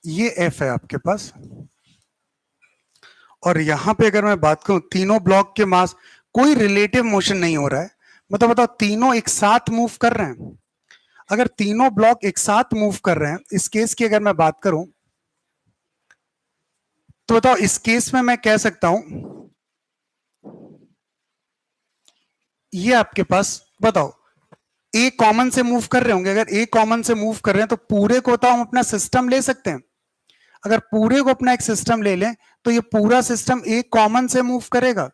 ये एफ है आपके पास, और यहां पे अगर मैं बात करूं तीनों ब्लॉक के मास, कोई रिलेटिव मोशन नहीं हो रहा है, मतलब बताओ तीनों एक साथ मूव कर रहे हैं। अगर तीनों ब्लॉक एक साथ मूव कर रहे हैं, इस केस की अगर मैं बात करूं तो बताओ इस केस में मैं कह सकता हूं ये आपके पास, बताओ ए कॉमन से मूव कर रहे होंगे, अगर ए कॉमन से मूव कर रहे हैं तो पूरे को तो हम अपना सिस्टम ले सकते हैं। अगर पूरे को अपना एक सिस्टम ले लें तो ये पूरा सिस्टम ए कॉमन से मूव करेगा,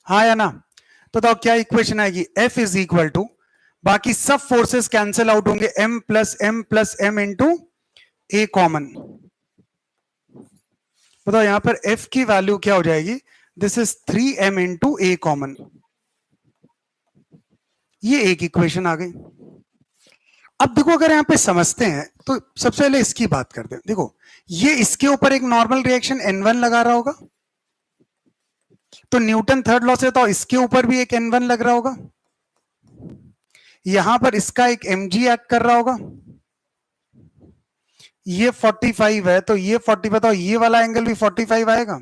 हाँ या ना। तो बताओ क्या इक्वेशन आएगी, एफ इज इक्वल टू, बाकी सब फोर्सेस कैंसिल आउट होंगे, m plus m into a common. बताओ यहां पर f की वैल्यू क्या हो जाएगी, this is 3m into a common. ये एक इक्वेशन आ गई। अब देखो अगर यहां पे समझते हैं तो सबसे पहले इसकी बात करते हैं। देखो ये इसके ऊपर एक नॉर्मल रिएक्शन n1 लगा रहा होगा, तो न्यूटन थर्ड लॉ से तो इसके ऊपर भी एक n1 लग रहा होगा, यहां पर इसका एक mg एक्ट कर रहा होगा, ये 45 है तो ये 40, बताओ ये वाला एंगल भी 45 आएगा।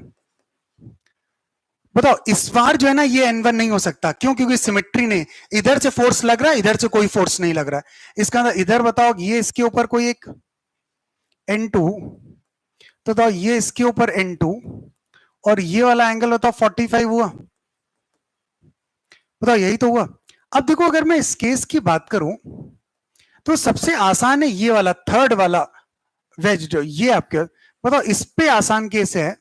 बताओ इस बार जो है ना ये n1 नहीं हो सकता, क्यों, क्योंकि सिमेट्री नहीं, इधर से फोर्स लग रहा है, इधर से कोई फोर्स नहीं लग रहा है। इसका अंदर इधर बताओ ये इसके ऊपर कोई एक n2, तो बताओ ये इसके ऊपर n2 और ये वाला एंगल बताओ 45 हुआ, बताओ यही तो हुआ। अब देखो अगर मैं इस केस की बात करूं तो सबसे आसान है ये वाला थर्ड वाला वेज, जो ये आपके, बताओ इस पे आसान केस है।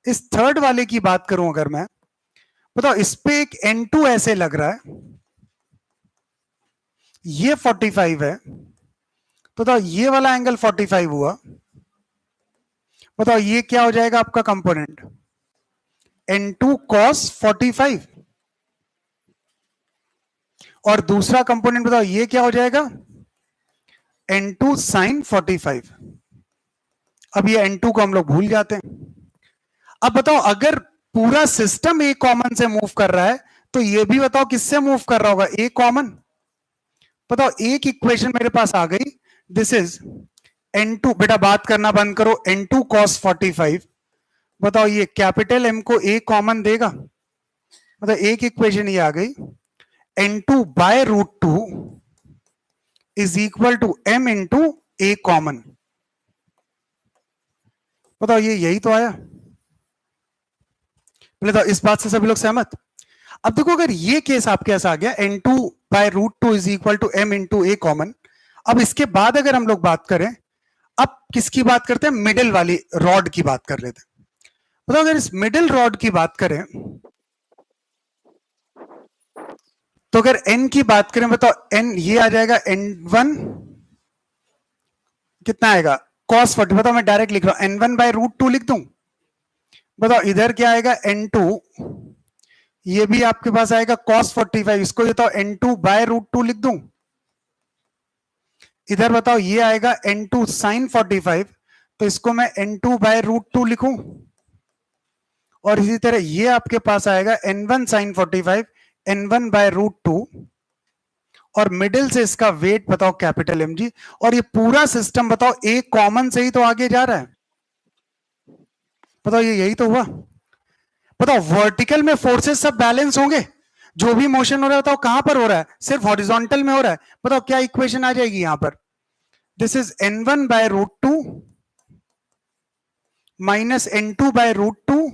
इस थर्ड वाले की बात करूं अगर मैं, बताओ इस पे एक n2 ऐसे लग रहा है, ये 45 है, तो बताओ ये वाला एंगल 45 हुआ, बताओ ये क्या हो जाएगा आपका कंपोनेंट, n2 cos 45, और दूसरा कंपोनेंट बताओ ये क्या हो जाएगा, n2 sin 45। अब ये n2 को हम लोग भूल जाते हैं। अब बताओ अगर पूरा सिस्टम ए कॉमन से मूव कर रहा है तो ये भी बताओ किससे मूव कर रहा होगा, ए कॉमन। बताओ एक इक्वेशन मेरे पास आ गई, दिस इज n2, बेटा बात करना बंद करो, n2 cos 45, बताओ ये कैपिटल M को ए कॉमन देगा, मतलब एक इक्वेशन ये आ गई, n2 by root two is equal to m into a common. बताओ ये यही तो आया, पहले तो इस बात से सभी लोग सहमत। अब देखो अगर ये केस आपके पास आ गया n2 by root two is equal to m into a common, अब इसके बाद अगर हम लोग बात करें, अब किसकी बात करते हैं, मिडिल वाली रॉड की बात कर लेते हैं। बताओ अगर इस मिडिल रॉड की बात करें तो अगर n की बात करें, बताओ n ये आ जाएगा n1 कितना आएगा cos 40, बताओ मैं डायरेक्ट लिख रहा हूं n1 बाय रूट टू लिख दूं। बताओ इधर क्या आएगा n2, ये भी आपके पास आएगा cos 45, इसको बताओ n2 बाय रूट टू लिख दूं। इधर बताओ ये आएगा n2 sin 45, तो इसको मैं n2 बाय रूट टू लिखूं, और इसी तरह ये आपके पास आएगा n1 sin 45, n1 by root two, और मिडिल से इसका वेट बताओ कैपिटल mg, और ये पूरा सिस्टम बताओ ए कॉमन से ही तो आगे जा रहा है। बताओ ये यही तो हुआ। बताओ वर्टिकल में फोर्सेस सब बैलेंस होंगे, जो भी मोशन हो रहा है बताओ कहां पर हो रहा है, सिर्फ हॉरिजॉन्टल में हो रहा है। बताओ क्या इक्वेशन आ जाएगी यहां पर, this is n1 by root two minus n2 by root two.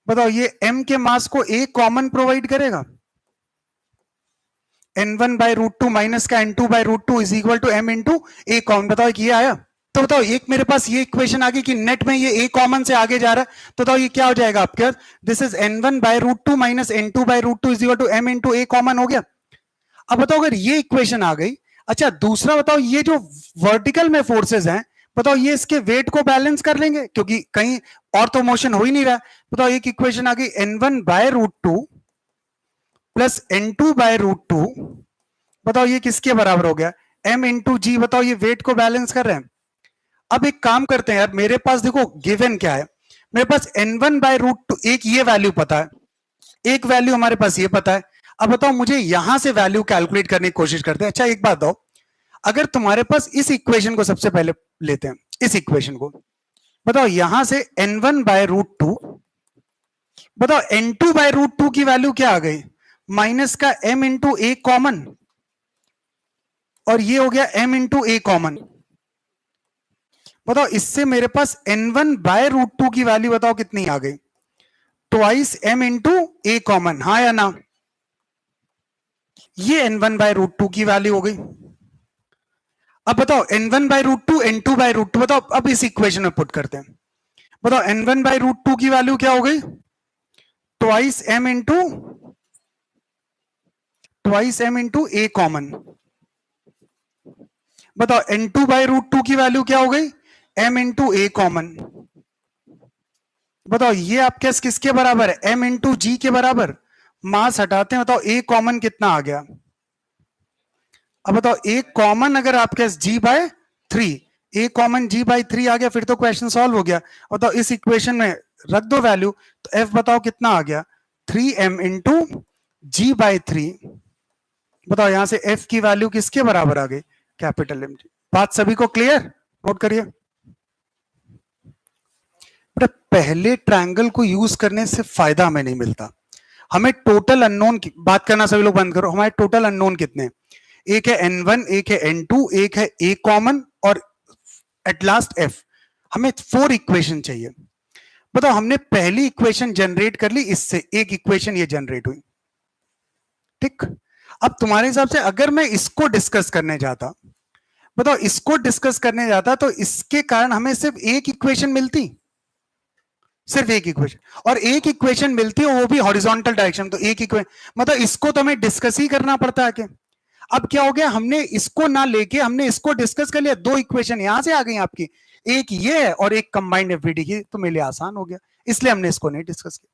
बताओ ये m के मास को a कॉमन प्रोवाइड करेगा, n1 by root two minus का n2 by root two is equal to m into a common. बताओ ये आया, तो बताओ एक मेरे पास ये इक्वेशन आ गई कि नेट में ये ए कॉमन से आगे जा रहा है, तो बताओ ये क्या हो जाएगा आपके, this is n1 by root two minus n2 by root two is equal to m into a common हो गया। अब बताओ अगर ये इक्वेशन आ गई, अच्छा दूसरा बताओ ये जो वर्टिकल में फोर्सेस हैं, बताओ ये इसके वेट को बैलेंस कर लेंगे, क्योंकि कहीं और तो मोशन हो ही नहीं रहा। बताओ एक इक्वेशन आ गई n1 by root two plus n2 by root two, बताओ ये किसके बराबर हो गया, m इंटू जी। बताओ ये वेट को बैलेंस कर रहे हैं। अब एक काम करते हैं यार, मेरे पास देखो गिवन क्या है, मेरे पास n1 बाय रूट टू, एक ये वैल्यू पता है, एक वैल्यू हमारे पास ये पता है। अब बताओ मुझे यहां से वैल्यू कैलकुलेट करने की कोशिश करते हैं। अच्छा एक बात दो, अगर तुम्हारे पास इस इक्वेशन को सबसे पहले लेते हैं, इस इक्वेशन को, बताओ यहां से n1 बाय रूट टू, बताओ n2 बाय रूट टू की वैल्यू क्या आ गई, माइनस का m इंटू ए कॉमन, और ये हो गया m इंटू ए कॉमन। बताओ इससे मेरे पास n1 बाय रूट टू की वैल्यू बताओ कितनी आ गई, twice m into a common, हाँ या ना? ये n1 बाय रूट टू की वैल्यू हो गई। अब बताओ n1 by root two, n2 by root two, बताओ अब इस इक्वेशन में पुट करते हैं। बताओ n1 बाय रूट टू की वैल्यू क्या हो गई, twice m into a common. बताओ n2 बाय रूट टू की वैल्यू क्या हो गई, m इंटू ए कॉमन। बताओ ये आपके किसके बराबर है, m इंटू जी के बराबर। मास हटाते हैं, बताओ ए कॉमन कितना आ गया। अब बताओ ए कॉमन अगर आपके g बाय 3, ए कॉमन g बाय 3 आ गया, फिर तो क्वेश्चन सॉल्व हो गया। बताओ इस इक्वेशन में रख दो वैल्यू, तो f बताओ कितना आ गया, 3m इंटू जी बाय 3। बताओ यहां से f की वैल्यू किसके बराबर आ गई, कैपिटल M जी। बात सभी को क्लियर, नोट करिए। पहले ट्रायंगल को यूज करने से फायदा हमें नहीं मिलता, हमें टोटल अननोन की बात करना सभी लोग बंद करो। हमारे टोटल अननोन कितने, एक है n1, एक है n2, एक है a कॉमन, और एट लास्ट f। हमें 4 इक्वेशन चाहिए। बताओ हमने पहली इक्वेशन जनरेट कर ली, इससे एक इक्वेशन ये जनरेट हुई, ठीक। अब तुम्हारे हिसाब से अगर मैं इसको डिस्कस करने जाता, बताओ इसको डिस्कस करने जाता, तो इसके कारण हमें सिर्फ एक इक्वेशन मिलती, सिर्फ एक इक्वेशन, और एक इक्वेशन मिलती है वो भी हॉरिजॉन्टल डायरेक्शन। तो एक इक्वेशन मतलब इसको तो हमें डिस्कस ही करना पड़ता है कि अब क्या हो गया, हमने इसको ना लेके हमने इसको डिस्कस कर लिया, 2 इक्वेशन यहां से आ गई आपकी, एक ये है और एक कंबाइंड एफबीडी की, तो मेरे लिए आसान हो गया, इसलिए हमने इसको नहीं डिस्कस किया।